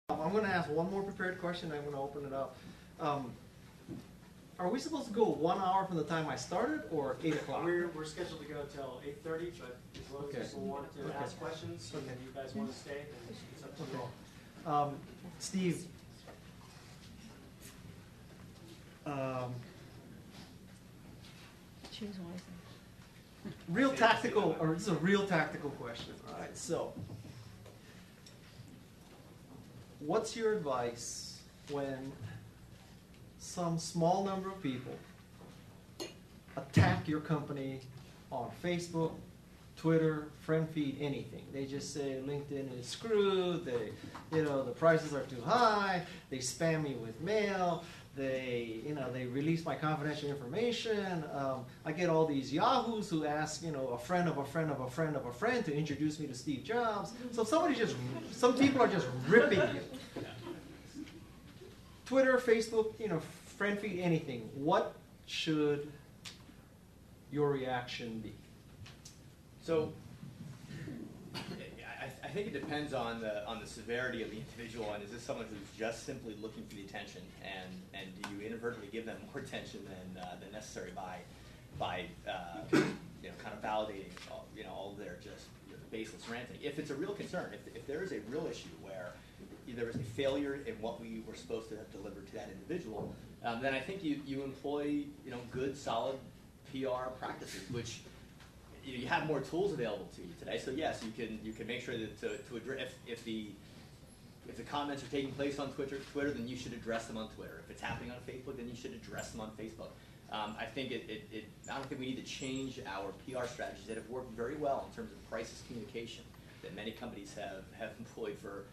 I'm going to ask one more prepared question. I'm going to open it up. Are we supposed to go 1 hour from the time I started, or 8 o'clock? We're scheduled to go till 8:30, but as long as people want to ask questions and you guys want to stay, then it's up to you all. Steve, Choose wisely. real tactical, or this is a real tactical question. All right, so what's your advice when some small number of people attack your company on Facebook, Twitter, friend feed, anything? They just say LinkedIn is screwed. The prices are too high. They spam me with mail. They release my confidential information. I get all these yahoos who ask, a friend of a friend of a friend of a friend to introduce me to Steve Jobs. So some people are just ripping you. Twitter, Facebook, friend feed, anything. What should your reaction be? So, I think it depends on the severity of the individual, and is this someone who's just simply looking for the attention, and do you inadvertently give them more attention than necessary by kind of validating all of their just baseless ranting? If it's a real concern, if there is a real issue where there is a failure in what we were supposed to have delivered to that individual, then I think you employ good solid PR practices, which you have more tools available to you today. So yes, you can make sure that to address if the comments are taking place on Twitter, then you should address them on Twitter. If it's happening on Facebook, then you should address them on Facebook. I think I don't think we need to change our PR strategies that have worked very well in terms of crisis communication that many companies have employed for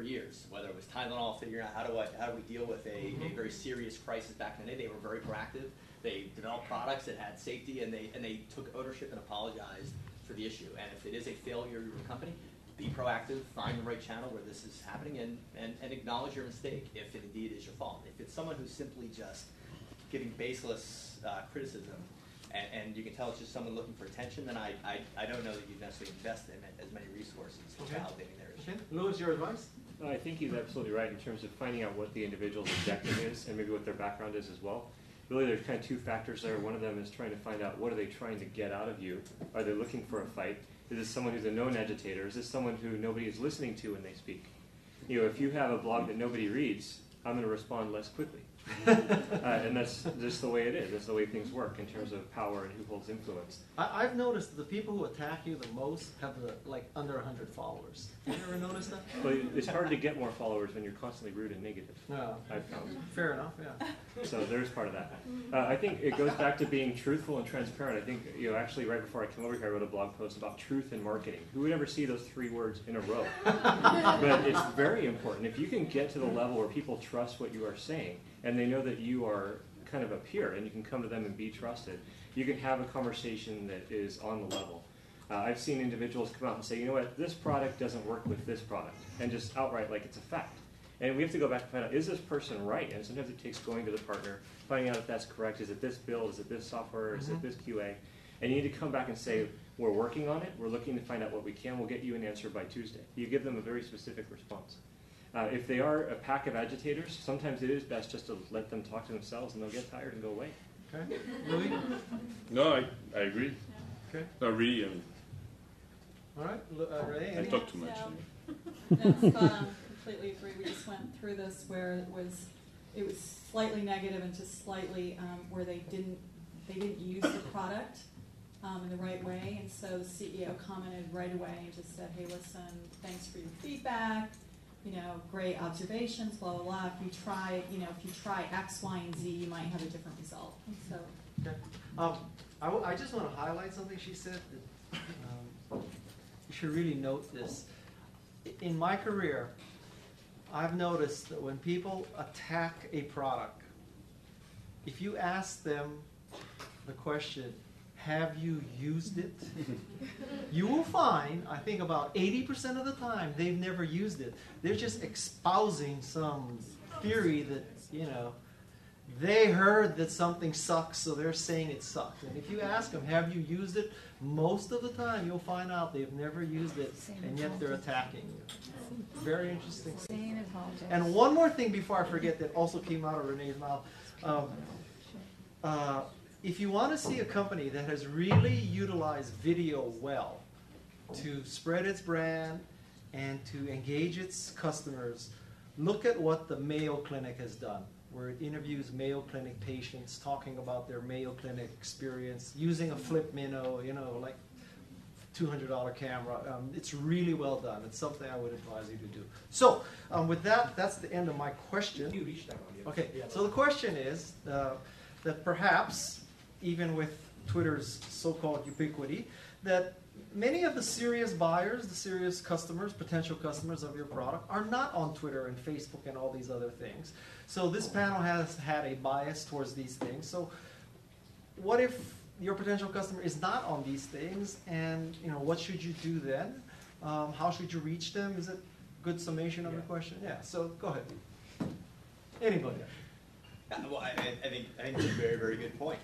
years. Whether it was Tylenol figuring out how do we deal with a very serious crisis back in the day, they were very proactive. They developed products that had safety, and they took ownership and apologized for the issue. And if it is a failure of your company, be proactive, find the right channel where this is happening, and acknowledge your mistake if it indeed is your fault. If it's someone who's simply just giving baseless criticism, and you can tell it's just someone looking for attention, then I don't know that you necessarily invest in as many resources in validating their issue. Okay. Louis, your advice? I think he's absolutely right in terms of finding out what the individual's objective is and maybe what their background is as well. Really, there's kind of two factors there. One of them is trying to find out what are they trying to get out of you. Are they looking for a fight? Is this someone who's a known agitator? Is this someone who nobody is listening to when they speak? If you have a blog that nobody reads, I'm going to respond less quickly. And that's just the way it is. That's the way things work in terms of power and who holds influence. I've noticed the people who attack you the most have under 100 followers. Have you ever noticed that? Well, it's hard to get more followers when you're constantly rude and negative. No. I've found. Fair enough, yeah. So there's part of that. I think it goes back to being truthful and transparent. I think, actually right before I came over here, I wrote a blog post about truth and marketing. Who would ever see those three words in a row? But it's very important. If you can get to the level where people trust what you are saying, and they know that you are kind of a peer, and you can come to them and be trusted, you can have a conversation that is on the level. I've seen individuals come out and say, you know what, this product doesn't work with this product, and just outright like it's a fact. And we have to go back and find out, is this person right? And sometimes it takes going to the partner, finding out if that's correct. Is it this build? Is it this software? Is it this QA? And you need to come back and say, we're working on it. We're looking to find out what we can. We'll get you an answer by Tuesday. You give them a very specific response. If they are a pack of agitators, sometimes it is best just to let them talk to themselves, and they'll get tired and go away. Okay. Louis? No, I agree. Okay. No, really, All right. Ray? I talk too much. No, Scott, completely agree. We just went through this where it was slightly negative and just slightly where they didn't use the product in the right way, and so the CEO commented right away and just said, "Hey, listen, thanks for your feedback. Great observations, blah blah blah. If you try X, Y, and Z, you might have a different result." And so, okay. I just want to highlight something she said that you should really note this. In my career, I've noticed that when people attack a product, if you ask them the question, have you used it? You will find, I think about 80% of the time, they've never used it. They're just espousing some theory that, They heard that something sucks, so they're saying it sucks. And if you ask them, have you used it? Most of the time, you'll find out they've never used it, and yet they're attacking you. Very interesting. And one more thing before I forget that also came out of Renee's mouth. If you want to see a company that has really utilized video well to spread its brand and to engage its customers, look at what the Mayo Clinic has done, where it interviews Mayo Clinic patients talking about their Mayo Clinic experience using a flip minnow, like $200 camera. It's really well done. It's something I would advise you to do. So with that, that's the end of my question. You reached that one. Okay, so the question is that perhaps, even with Twitter's so-called ubiquity, that many of the serious buyers, the serious customers, potential customers of your product, are not on Twitter and Facebook and all these other things. So this panel has had a bias towards these things. So what if your potential customer is not on these things, and what should you do then? How should you reach them? Is it a good summation of the question? Yeah, so go ahead. Anybody? Well, I think it's a very, very good point.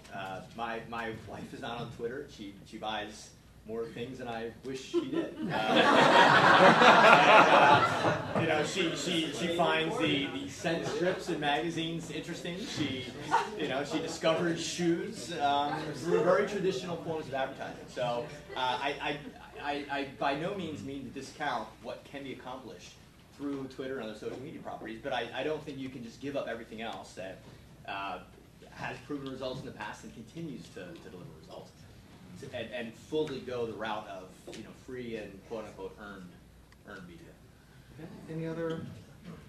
My wife is not on Twitter. She buys more things than I wish she did. She finds the scent strips in magazines interesting. She discovers shoes through very traditional forms of advertising. So I by no means mean to discount what can be accomplished through Twitter and other social media properties, but I don't think you can just give up everything else that has proven results in the past and continues to deliver results, and fully go the route of free and quote unquote earned media. Okay. Any other?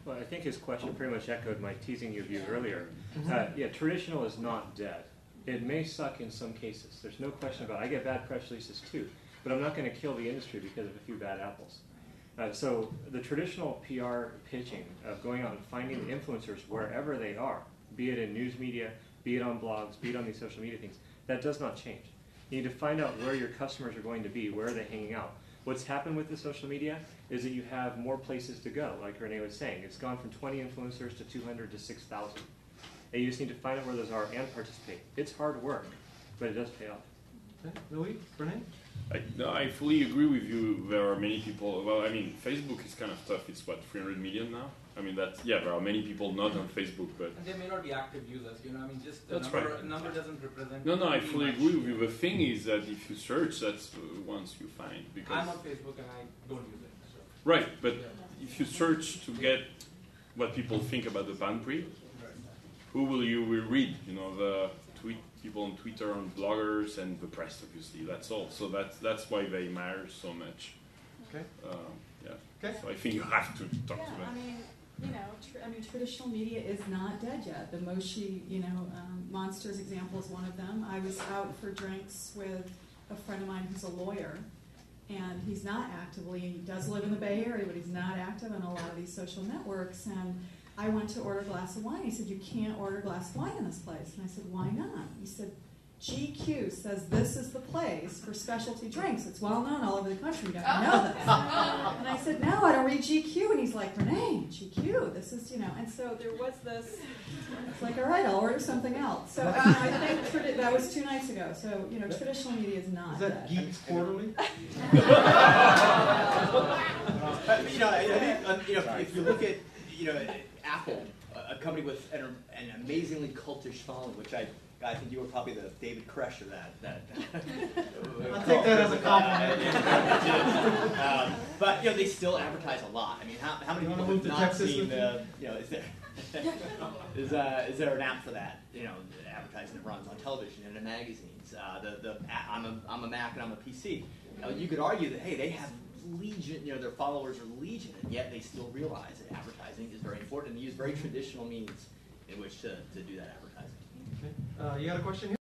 Well, I think his question pretty much echoed my teasing you view earlier. Yeah, traditional is not dead. It may suck in some cases. There's no question about it. I get bad press releases too, but I'm not going to kill the industry because of a few bad apples. So the traditional PR pitching of going out and finding the influencers wherever they are, be it in news media, be it on blogs, be it on these social media things, that does not change. You need to find out where your customers are going to be, where are they hanging out. What's happened with the social media is that you have more places to go, like Renee was saying. It's gone from 20 influencers to 200 to 6,000. And you just need to find out where those are and participate. It's hard work, but it does pay off. Okay. Louis, Renee? I fully agree with you. There are many people. Well, I mean, Facebook is kind of tough. It's what, 300 million now? I mean, there are many people not on Facebook, but and they may not be active users. I mean, just the that's number doesn't represent. No, I fully agree with you. The thing is that if you search, that's once you find. Because I'm on Facebook and I don't use it. So. Right, but if you search to get what people think about the Pan Prix, who will you read? The people on Twitter, on bloggers, and the press, obviously. That's all. So that's why they matter so much. Okay. Okay. So I think you have to talk to them. Traditional media is not dead yet. The Moshi, Monsters example is one of them. I was out for drinks with a friend of mine who's a lawyer, and he's not actively, he does live in the Bay Area, but he's not active on a lot of these social networks. And I went to order a glass of wine. He said, "You can't order a glass of wine in this place." And I said, "Why not?" He said, "GQ says this is the place for specialty drinks. It's well known all over the country. You don't know this." And I said, "No, I don't read GQ." And he's like, "Renee, GQ, this is, And so there was this, it's like, all right, I'll order something else. So I think that was 2 nights ago. So, traditional media is not Is that dead. Geeks Quarterly? I think if you look at Apple, a company with an amazingly cultish following, which I think you were probably the David Koresh of that. I'll take that as a compliment. But they still advertise a lot. I mean, how many people have not seen the? Is there an app for that? Advertising that runs on television and in magazines. I'm a Mac and I'm a PC. You could argue that they have legion, their followers are legion, and yet they still realize that advertising is very important and use very traditional means in which to do that advertising. Okay. You got a question here?